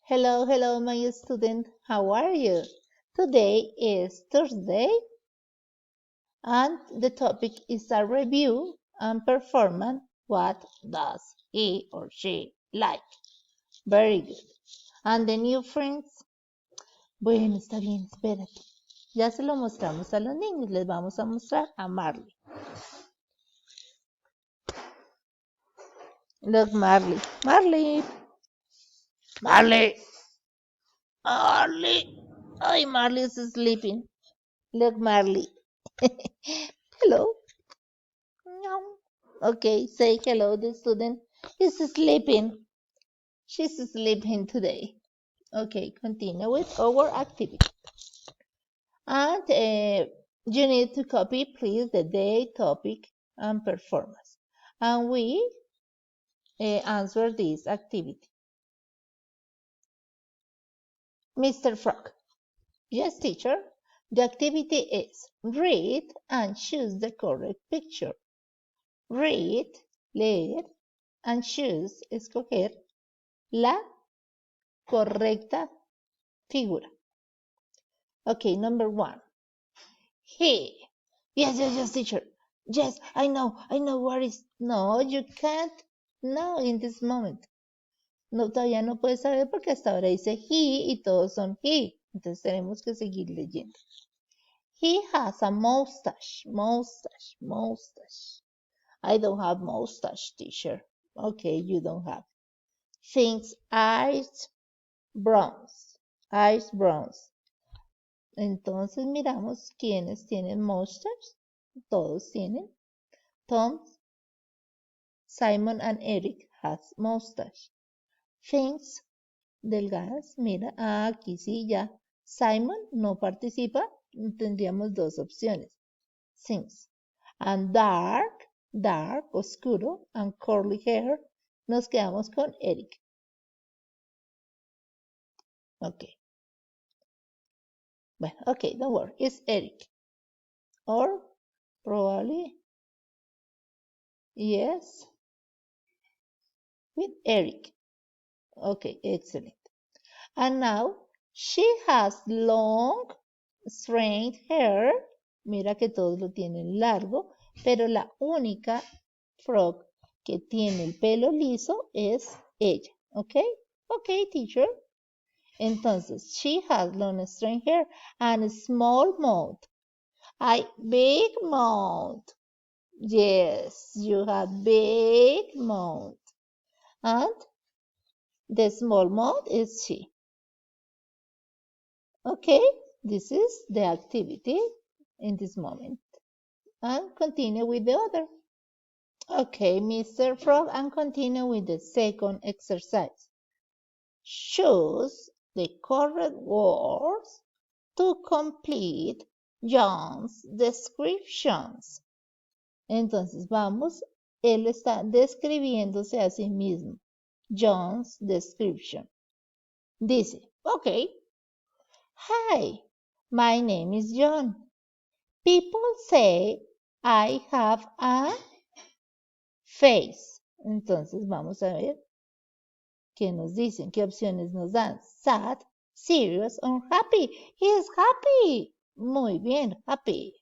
Hello, hello, my student. How are you? Today is Thursday, and the topic is a review and performance. What does he or she like? Very good. And the new friends? Bueno, está bien, espérate. Ya se lo mostramos a los niños. Les vamos a mostrar a Marley. Look, Marley. Marley. Marley. Marley. Oh, Marley is sleeping. Look, Marley. Hello. Meow. Okay, say hello. The student is sleeping. She's sleeping today. Okay, continue with our activity. And you need to copy, please, the day, topic, and performance. And we answer this activity. Mr. Frog. Yes, teacher. The activity is read and choose the correct picture. Read, leer, and choose, escoger, la correcta figura. Okay, number 1. He. Yes, teacher. Yes, I know what is. No, you can't. No, in this moment. No, todavía no puedes saber porque hasta ahora dice he y todos son he. Entonces tenemos que seguir leyendo. He has a mustache. I don't have mustache, teacher. Okay, you don't have. Things eyes bronze. Entonces miramos quiénes tienen mustache. Todos tienen. Tom, Simon and Eric has mustache. Things delgadas. Mira, aquí sí ya. Simon no participa. Tendríamos dos opciones. Things. And dark, oscuro, and curly hair. Nos quedamos con Eric. Okay. Bueno, okay, don't worry. It's Eric. Or probably, yes, with Eric. Okay, excellent. And now she has long, straight hair. Mira que todos lo tienen largo, pero la única frog que tiene el pelo liso es ella. Okay? Okay, teacher. Entonces, she has long, straight hair and a small mouth. Big mouth. Yes, you have big mouth. And the small mouth is she. Okay, this is the activity in this moment. And continue with the other. Okay, Mr. Frog, and continue with the second exercise. Choose the correct words to complete John's descriptions. Entonces vamos, él está describiéndose a sí mismo. John's description. Dice, okay, hi, my name is John. People say I have a face. Entonces vamos a ver qué nos dicen, qué opciones nos dan. Sad, serious, or happy. He is happy. Muy bien, happy.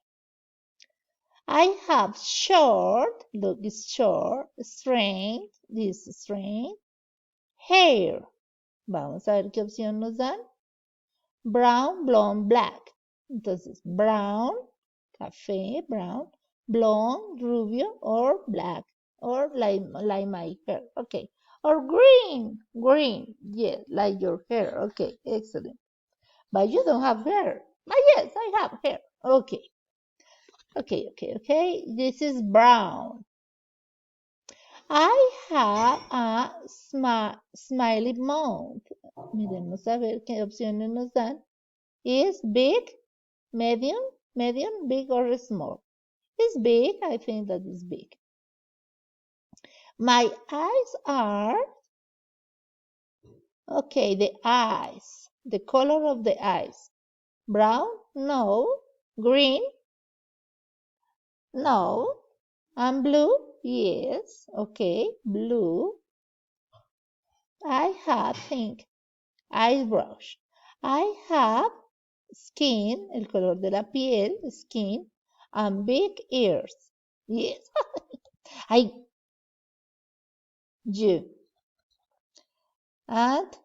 I have short, look, it's short, straight, this is straight, hair. Vamos a ver qué opción nos dan. Brown, blonde, black. Entonces, brown, café, brown, blonde, rubio, or black, or like my hair. Okay. Or green. Yes, like your hair. Okay, excellent. But you don't have hair. But yes, I have hair. Okay. Okay. This is brown. I have a smiley mouth. Miremos a ver qué opciones nos dan. Is big, medium, big or small? It's big. I think that is big. My eyes are, okay, the eyes, the color of the eyes. Brown? No. Green? No. And blue? Yes. Okay, blue. I have pink. Eyebrows. I have skin, el color de la piel, skin, and big ears. Yes. I, you. And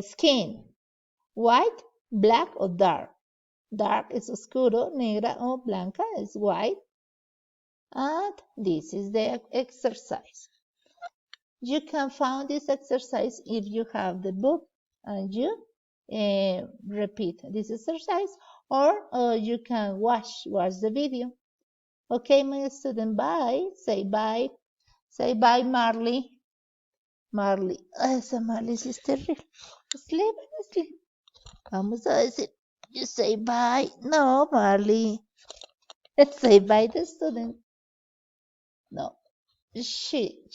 skin, white, black, or dark. Dark is oscuro, negra o blanca is white. And this is the exercise. You can find this exercise if you have the book and you repeat this exercise, or you can watch the video. Okay, my student, bye. Say bye. Say bye, Marley. Marley. Esa Marley sí es terrible. Sleep, sleep. Vamos a decir, you say bye. No, Marley. Say bye to student. No, she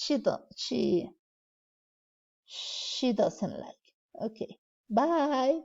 doesn't like. Okay, bye.